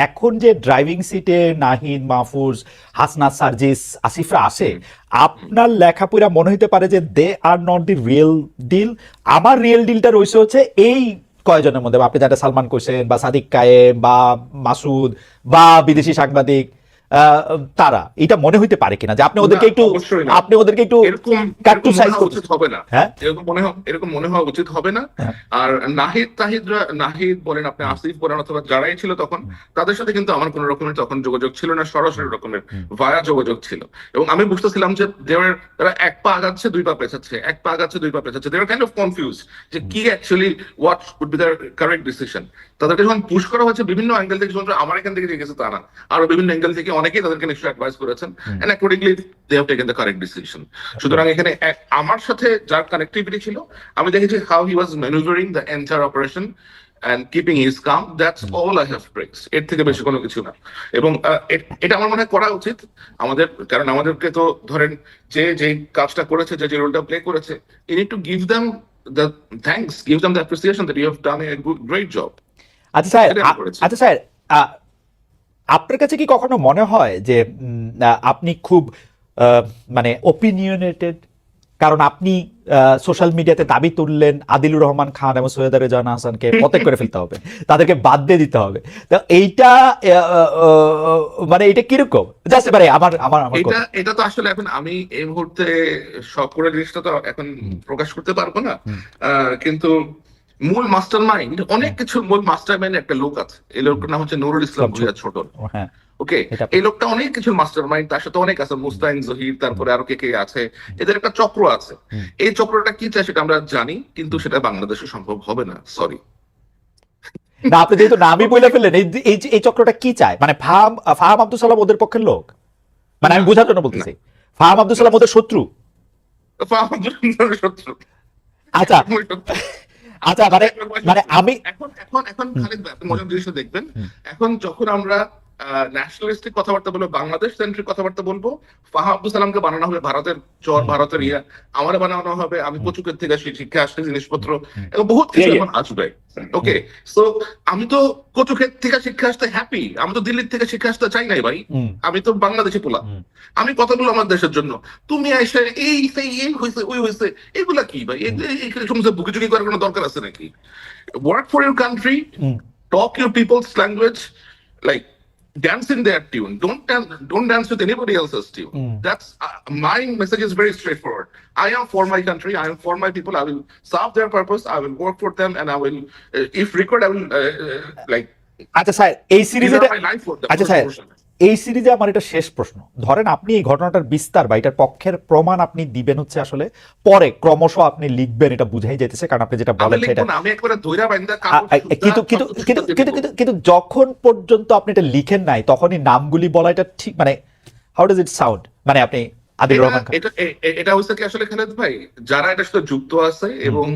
এখন যে ড্রাইভিং সিটে নাহিদ, মাহফুজ, হাসনাত, সার্জিস, আসিফরা আসে, আপনার লেখাপড়া মনে হতে পারে যে they are not the real deal. আমার রিয়েল ডিলটা রয়েছে হচ্ছে এই কয়জনের মধ্যে, আপনি যারা সালমান কোসেন বা সাদিক কায়েম বা মাসুদ বা বিদেশি সাংবাদিক, তারা এটা মনে হইতে পারে কিনা যে আপনি ওদেরকে একটু অবশ্যই না। আপনি ওদেরকে একটু এরকম কাট্টু মনে সাইজ হওয়া করতে। উচিত হবে না। হ্যাঁ, এরকম মনে হওয়া উচিত হবে না। হ্যাঁ। আর নাহিদ বলেন, আপনি আসিফ বলেন, অথবা যারাই ছিল তখন, তাদের সাথে কিন্তু আমার কোনো রকমের তখন যোগাযোগ ছিল না, সরাসরি রকমের ভায়া যোগাযোগ ছিল। এবং আমি বুঝতেছিলাম যে তারা এক পা আগাচ্ছে দুই পা পেছাচ্ছে, এক পা আগাচ্ছে দুই পা পেছাচ্ছে। They are kind of confuse যে কি actually what would be their correct decision. তাদেরকে যখন পুশ করা হয়েছে বিভিন্ন অ্যাঙ্গেল থেকে, শুধু আমার এখান থেকে যে গেছে তা না, আরো বিভিন্ন অ্যাঙ্গেল থেকে অনেকেই তাদেরকে নিশ্চয়ই অ্যাডভাইস করেছেন, and accordingly they have taken the correct decision. সুতরাং এখানে আমার সাথে যার কানেক্টিভিটি ছিল, আমি দেখেছি how he was manoeuvring the entire operation and keeping his calm. That's all I have praised. এর থেকে বেশি কোনো কিছু না। এবং এটা আমার মনে হয় করা উচিত আমাদের, কারণ আমাদেরকে তো ধরেন যে কাজটা করেছে, যে রোলটা প্লে করেছে, you need to give them the thanks, give them the appreciation that you have done a great job. আচ্ছা স্যার, সেটাই আমি করেছি। আচ্ছা স্যার, আপনার কাছে কি কখনো মনে হয় যে আপনি খুব মানে ওপিনিয়নেটেড, কারণ আপনি সোশ্যাল মিডিয়াতে দাবি তুললেন আদিলুর রহমান খান এবং সৈয়দা রেজাওয়ানা হাসানকে পদত্যাগ করে ফেলতে হবে, তাদেরকে বাদ দিয়ে দিতে হবে, তো এইটা মানে এটা কিরকম? জাস্ট মানে আমার আমার আমার এটা তো আসলে এখন আমি এই মুহূর্তে সব করে জিনিসটা তো এখন প্রকাশ করতে পারবো না। কিন্তু মূল মাস্টার মাইন্ড, অনেক কিছুর মূল মাস্টার মাইন্ড একটা লোক আছে, এই লোকটার নাম হচ্ছে নুরুল ইসলাম ভূঁইয়া ছোট। হ্যাঁ, ওকে, এই লোকটা অনেক কিছুর মাস্টার মাইন্ড, তার সাথে অনেক আছে, মুস্তাইন জহির, তারপরে আরো কে কে আছে, এদের একটা চক্র আছে। এই চক্রটা কি চায় সেটা আমরা জানি, কিন্তু সেটা বাংলাদেশে সম্ভব হবে না, সরি। না, আপনি যেহেতু নামই বলে ফেললেন, এই চক্রটা কি চায়, মানে ফাহাম আব্দুল সালাম ওদের পক্ষের লোক, মানে আমি বোঝার জন্য বলতেছি, ফাহাম আব্দুল সালাম ওদের শত্রু। শত্রু। আচ্ছা আচ্ছা, মানে মানে আমি এখন এখন এখন খালিদ ভাই, আপনি মজার জিনিসটা দেখবেন, এখন যখন আমরা ন্যাশনালিস্টিক কথাবার্তা বলবো, বাংলাদেশ সেন্ট্রিক কথাবার্তা বলবো, ফাহাম আব্দুল সালামকে বানানো হবে ভারতের চর, ভারতের ইয়া, আমার বানানো হবে আমি কচুকের থেকে শিক্ষা আসছে জিনিসপত্র, এবং বহুত কিছু এখন আসবে। ওকে, সো আমি তো কচুকের থেকে শিক্ষা আসতে হ্যাপি, আমি তো দিল্লির থেকে শিক্ষা আসতে চাই নাই ভাই, আমি তো বাংলাদেশি পোলা, আমি কথা বলবো আমার দেশের জন্য। তুমি এসে এই হয়েছে ওই হয়েছে, এগুলা কি ভাই? এই সমস্ত বুকিচুকি করার কোনো দরকার আছে নাকি? Work for your country, talk your people's language, like dance in their tune. Don't dance with anybody else's tune. That's my message is very straightforward. I am for my country. I am for my people. I will serve their purpose. I will work for them, and I will, if required, I will like. আচ্ছা sir, এই সিরিজে, give my life for them. আচ্ছা sir, এই সিরিজে আমার এটা শেষ প্রশ্ন, ধরেন আপনি এই ঘটনাটার বিস্তার বা এটার পক্ষের প্রমাণ আপনি দিবেন হচ্ছে আসলে পরে, ক্রমশ আপনি লিখবেন, এটা বুঝাই যাইতেছে, কারণ আপনি যেটা বলেন সেটা, আমি একবারে ধইরা বাইন্দা কিন্তু কিন্তু কিন্তু কিন্তু কিন্তু কিন্তু যখন পর্যন্ত আপনি এটা লিখেন নাই তখনই নামগুলি বলা এটা ঠিক, মানে হাউ ডাজ ইট সাউন্ড, মানে আপনি আদিলুর রহমান খান, এটা হচ্ছে কি আসলে খালেদ ভাই, যারা এটার সাথে যুক্ত আছে এবং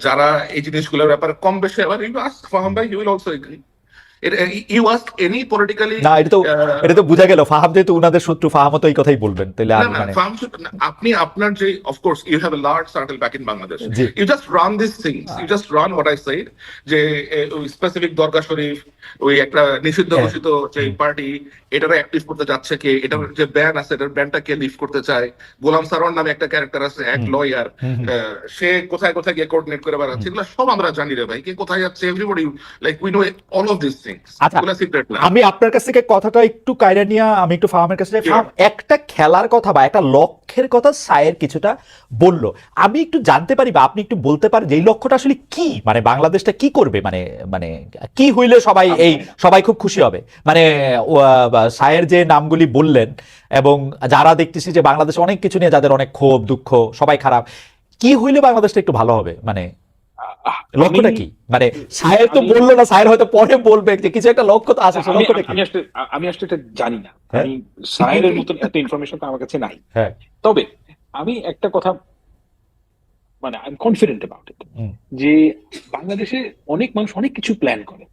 যারা এই জিনিসগুলোর ব্যাপারে কম বেশি, আবার ইউ আস্ক ফাহাম ভাই, he will also agree. You ask any politically, না এটা তো বোঝা গেল, ফাহাম যেহেতু উনাদের শত্রু, ফাহাম তো এই কথাই বলবেন, তাহলে মানে আপনি আপনার যে, of course you have a large circle back in Bangladesh, you just run this things, you just run what I said, যে ওই স্পেসিফিক দরগা শরীফ, ওই একটা নিষিদ্ধ ঘোষিত যে পার্টি, এটারে অ্যাক্টিভ করতে যাচ্ছে কে, এটার যে ব্যান আছে, এটার ব্যানটা কে লিফট করতে চায়, গোলাম সারোয়ার নামে একটা ক্যারেক্টার আছে, এক লয়ার, সে কোথায় কোথায় গিয়ে কোঅর্ডিনেট করে বেড়াচ্ছে, এগুলো সব আমরা জানি রে ভাই, কে কোথায় যাচ্ছে, everybody, like we know all of this things. আমি আপনার কাছ থেকে কথাটা একটু কায়রা নিয়ে আমি একটু ফাহামের কাছে যাই। ফাহাম একটা খেলার কথা বা একটা লক্ষ্যের কথা সায়ের কিছুটা বলল, আমি একটু জানতে পারি বা আপনি একটু বলতে পারেন যে এই লক্ষ্যটা আসলে কি, মানে বাংলাদেশটা কি করবে, মানে মানে কি হইলে সবাই খুব খুশি হবে, মানে সায়ের যে নামগুলি বললেন এবং যারা দেখতেছি যে বাংলাদেশে অনেক কিছু নিয়ে যাদের অনেক ক্ষোভ দুঃখ, সবাই খারাপ, কি হইলে বাংলাদেশটা একটু ভালো হবে, মানে লক্ষ্যটা কি? মানে সায়ের তো বললো না, সায়ের হয়তো পরে বলবে যে কিছু একটা লক্ষ্য তো আছে, লক্ষ্যটা কি? আমি আসলে এটা জানি না, আমি সায়ের মতন এত ইনফরমেশন তো আমার কাছে নাই। হ্যাঁ, তবে আমি একটা কথা, মানে I am confident about it, যে বাংলাদেশে অনেক মানুষ অনেক কিছু প্ল্যান করে,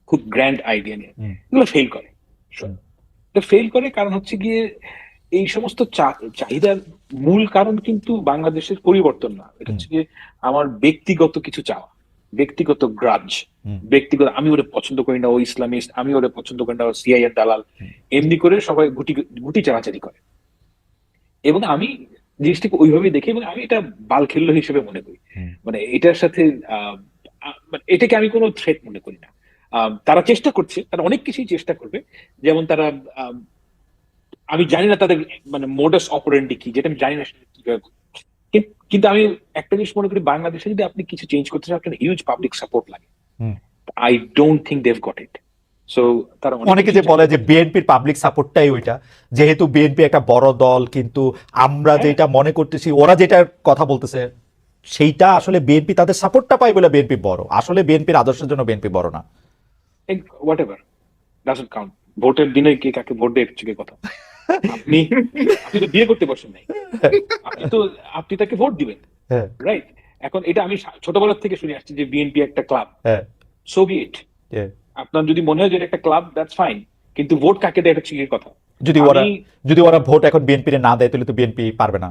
খুব গ্র্যান্ড আইডিয়া নিয়ে, এগুলো ফেল করে। ফেল করে কারণ হচ্ছে গিয়ে এই সমস্ত চাহিদার মূল কারণ কিন্তু বাংলাদেশের পরিবর্তন না, এটা হচ্ছে গিয়ে আমার ব্যক্তিগত কিছু চাওয়া, ব্যক্তিগত গ্রাজ, ব্যক্তিগত আমি ওরে পছন্দ করি না, ও ইসলামিস্ট, আমি ওরে পছন্দ করি না, ও সিআইএর দালাল, এমনি করে সবাই গুটি চালাচালি করে। এবং আমি জিনিসটাকে ওইভাবেই দেখি এবং আমি এটা বালখেল্য হিসেবে মনে করি। মানে এটার সাথে মানে এটাকে আমি কোনো থ্রেট মনে করি না। তারা চেষ্টা করছে, তারা অনেক কিছুই চেষ্টা করবে। যেমন তারা আমি জানি না তাদের মানে মোডাস অপারেন্ডি কি, যেটা আমি জানি না সেটা কিভাবে করবে। কিন্তু আমি একটা জিনিস মনে করি, বাংলাদেশে যদি আপনি কিছু চেঞ্জ করতে চান, আপনার হিউজ পাবলিক সাপোর্ট লাগে। I don't think they've got it. So তারা অনেকে যে বলে যে বিএনপির পাবলিক সাপোর্টটাই ওইটা, যেহেতু বিএনপি একটা বড় দল, কিন্তু আমরা যেটা মনে করতেছি, ওরা যেটার কথা বলতেছে সেইটা আসলে বিএনপি তাদের সাপোর্টটা পায় বলে বিএনপি বড়, আসলে বিএনপির আদর্শের জন্য বিএনপি বড় না। What ever doesn't count. ভোটের দিনে কে কাকে ভোট দেয় হচ্ছে কথা। আপনি তো বিয়ে করতে বসেন নাই, আপনি তাকে ভোট দিবেন, রাইট? এখন এটা আমি ছোটবেলা থেকে শুনে আসছি যে বিএনপি একটা ক্লাব, সো বি ইট। আপনার যদি মনে হয় যে এটা একটা ক্লাব, দ্যাটস ফাইন, কিন্তু ভোট কাকে দেয় এটা হচ্ছে কথা। যদি ওরা ভোট এখন বিএনপি না দেয় তাহলে তো বিএনপি পারবে না।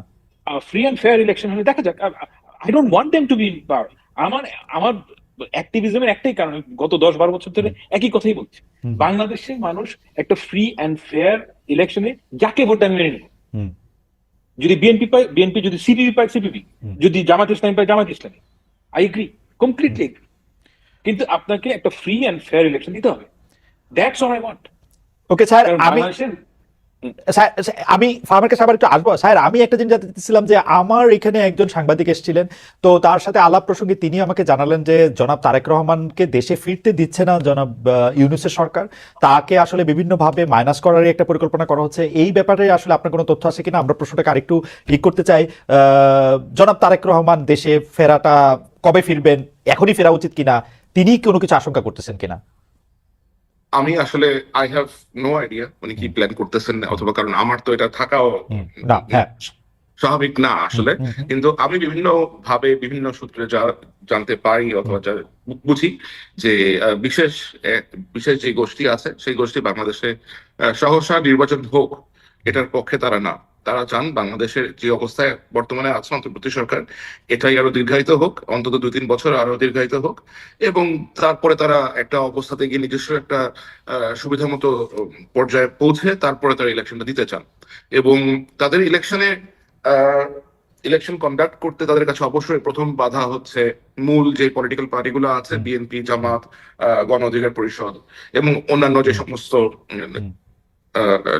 ফ্রি অ্যান্ড ফেয়ার ইলেকশন হলে দেখা যাক। I don't want them to be in পাওয়ার। আমার অ্যাক্টিভিজমের একটাই কারণ, গত 10-12 বছর ধরে একই কথাই বলছি, বাংলাদেশের মানুষ একটা ফ্রি অ্যান্ড ফেয়ার ইলেকশনে যাকে ভোট আমি মেনে নেব। যদি বিএনপি পায় বিএনপি, যদি সিপিবি পায় সিপিবি, যদি জামাত ইসলামী পায় Jamaat Islami, I agree, completely agri. কিন্তু আপনাকে একটা ফ্রি অ্যান্ড ফেয়ার ইলেকশন দিতে হবে। That's all I want. Okay sir, আমি ফার্মের কাছে আবার একটু আসবো। স্যার, আমি একটা জিনিস জানতে চাচ্ছিলাম যে আমার এখানে একজন সাংবাদিক এসেছিলেন, তো তার সাথে আলাপ প্রসঙ্গে তিনি আমাকে জানালেন যে জনাব তারেক রহমানকে দেশে ফিরতে দিচ্ছে না জনাব ইউনূসের সরকার, তাকে আসলে বিভিন্নভাবে মাইনাস করারই একটা পরিকল্পনা করা হচ্ছে। এই ব্যাপারে আসলে আপনার কোনো তথ্য আছে কিনা? আমরা প্রশ্নটাকে আরেকটু ঠিক করতে চাই। জনাব তারেক রহমান দেশে ফেরাটা কবে ফিরবেন, এখনই ফেরা উচিত কিনা, তিনি কোনো কিছু আশঙ্কা করতেছেন কিনা? আমি আসলে আই হ্যাভ নো আইডিয়া উনি কি প্ল্যান করতেছেন, অথবা কারণ আমার তো এটা থাকাও স্বাভাবিক না আসলে। কিন্তু আমি বিভিন্ন ভাবে বিভিন্ন সূত্রে যা জানতে পারি অথবা যা বুঝি যে বিশেষ যে গোষ্ঠী আছে সেই গোষ্ঠী বাংলাদেশে সহসা নির্বাচন হোক এটার পক্ষে তারা না। তারা চান বাংলাদেশের যে অবস্থায় বর্তমানে আছে অন্তর্বর্তী সরকার, এটাই আরো দীর্ঘায়িত হোক, অন্তত 2-3 বছর আরো দীর্ঘায়িত হোক, এবং তারপরে তারা একটা অবস্থাতে গিয়ে নিজস্ব একটা সুবিধা মতো পর্যায়ে পৌঁছে তারপরে তারা ইলেকশনটা দিতে চান। এবং তাদের ইলেকশন কন্ডাক্ট করতে তাদের কাছে অবশ্যই প্রথম বাধা হচ্ছে মূল যে পলিটিক্যাল পার্টিগুলো আছে, বিএনপি, জামাত, গণ অধিকার পরিষদ এবং অন্যান্য যে সমস্ত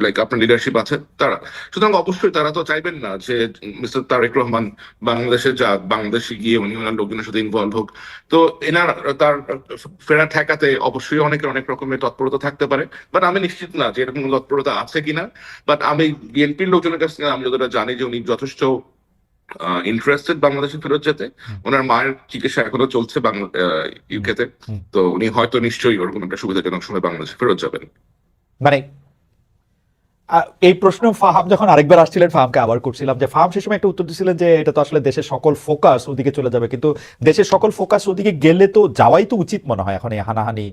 লাইক আপনার লিডারশিপ আছে তারা। সুতরাং অবশ্যই তারা তো চাইবেন না যে মিস্টার তারেক রহমান বাংলাদেশে যাক, বাংলাদেশে গিয়ে উনি ওনার লোকজনের সাথে ইনভলভ হোক। তো তার ফেরা ঠেকাতে অবশ্যই অনেক রকমের তৎপরতা থাকতে পারে, বাট আমি নিশ্চিত না যে এরকম তৎপরতা আছে কিনা। বাট আমি বিএনপির লোকজনের কাছ থেকে আমি যতটা জানি যে উনি যথেষ্ট ইন্টারেস্টেড বাংলাদেশে ফেরত যেতে। ওনার মায়ের চিকিৎসা এখনো চলছে ইউকেতে, তো উনি হয়তো নিশ্চয়ই ওরকম একটা সুবিধাজনক সময় বাংলাদেশে ফেরত যাবেন। মানে এই প্রশ্ন ফাহাম যখন আরেকবার আসছিলেন, ফাহামকে আবার করছিলাম যে ফাহাম সে সময় একটা উত্তর দিচ্ছিলেন যে এটা তো আসলে দেশের সকল ফোকাস ওদিকে চলে যাবে, কিন্তু দেশের সকল ফোকাস ওদিকে গেলে তো যাওয়াই তো উচিত মনে হয় এখন এই হানাহানি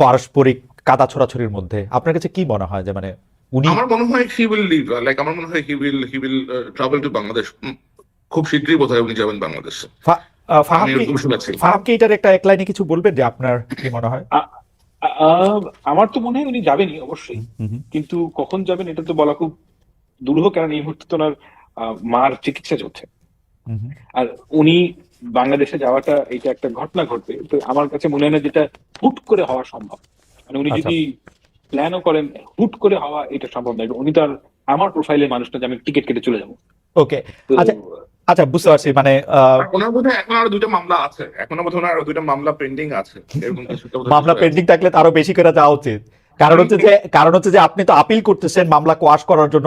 পারস্পরিক কাদা ছোড়াছড়ির মধ্যে। আপনার কাছে কি মনে হয় যে মানে উনি? আমার মনে হয় হি উইল লিভ, লাইক আমার মনে হয় he will travel to Bangladesh. খুব শীঘ্রই বোধহয় উনি যাবেন বাংলাদেশে। ফাহাম কি এটার একটা এক লাইনে কিছু বলবেন যে আপনার কি মনে হয়? আমার তো মনে হয় উনি যাবেনই অবশ্যই, কিন্তু কখন যাবেন এটা তো বলা খুব দুরূহ, কারণ এই মুহূর্তে তো ওনার মার চিকিৎসা চলছে। আর উনি বাংলাদেশে যাওয়াটা এটা একটা ঘটনা ঘটবে, তো আমার কাছে মনে হয় না যেটা হুট করে হওয়া সম্ভব। মানে উনি যদি প্ল্যানও করেন, হুট করে হওয়া এটা সম্ভব নয়। উনি তো আর আমার প্রোফাইলের মানুষটা যে আমি টিকিট কেটে চলে যাবো। ওকে, আচ্ছা বুঝতে পারছি। মানে ওনার বোধহয় এখন আরো 2টা মামলা আছে, এখনো বোধহয় আরো 2টা মামলা পেন্ডিং আছে, এরকম কিছু মামলা পেন্ডিং থাকলে আরো বেশি করে যাওয়া উচিত। কারণ হচ্ছে যে আপনি তো আপিল করতেছেন মামলা কোয়াশ করার জন্য,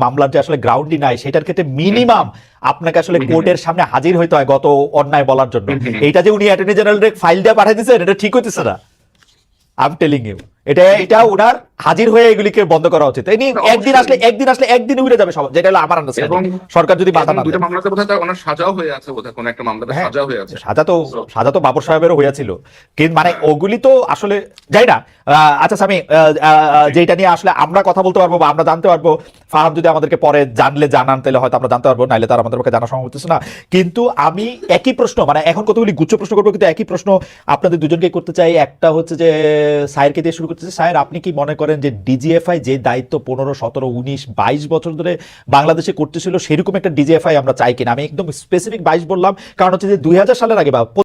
মামলার যে আসলে গ্রাউন্ডই নাই সেটার ক্ষেত্রে মিনিমাম আপনাকে আসলে কোর্টের সামনে হাজির হইতে হয় গত অন্যায় বলার জন্য। এইটা যে উনি অ্যাটর্নি জেনারেল ফাইল দিয়ে পাঠিয়ে দিয়েছেন এটা ঠিক হইতেছে না, আই এম টেলিং ইউ, এটা ওনার হাজির হয়ে এগুলিকে বন্ধ করা উচিত। ইনি একদিন আসলে একদিন উড়ে যাবে সব, যেটা হলো আমার আন্ডারস্ট্যান্ডিং, সরকার যদি বাধা না দেয়। দুইটা মামলাতে বোধহয় তার ওনার সাজাও হয়ে আছে, বোধহয় কোনো একটা মামলাতে হ্যাঁ, সাজা হয়ে আছে। সাজা তো বাবর সাহেবেরও হয়েছিল, কিন্তু মানে ওগুলি তো আসলে যাই না। আচ্ছা স্বামী, যেটা নিয়ে আসলে আমরা কথা বলতে পারবো বা আমরা জানতে পারবো, ফাহাম যদি আমাদেরকে পরে জানান তাহলে হয়তো আমরা জানতে পারবো, নাইলে তার আমাদের পক্ষে জানা সম্ভব হচ্ছে না। কিন্তু আমি একই প্রশ্ন, মানে এখন কতগুলি গুচ্ছ প্রশ্ন করবো, কিন্তু একই প্রশ্ন আপনাদের দুজনকে করতে চাই। একটা হচ্ছে যে সায়েরকে দিয়ে শুরু করতে চাই। সায়ের, আপনি কি মনে করেন যে ডিজিএফআই যে দায়িত্ব 15, 17, 19, 22 বছর ধরে বাংলাদেশে করতেছিল, সেরকম একটা ডিজিএফআই আমরা চাই কিনা? আমি একদম স্পেসিফিক 22 বললাম, কারণ হচ্ছে যে 2000 সালের আগে বা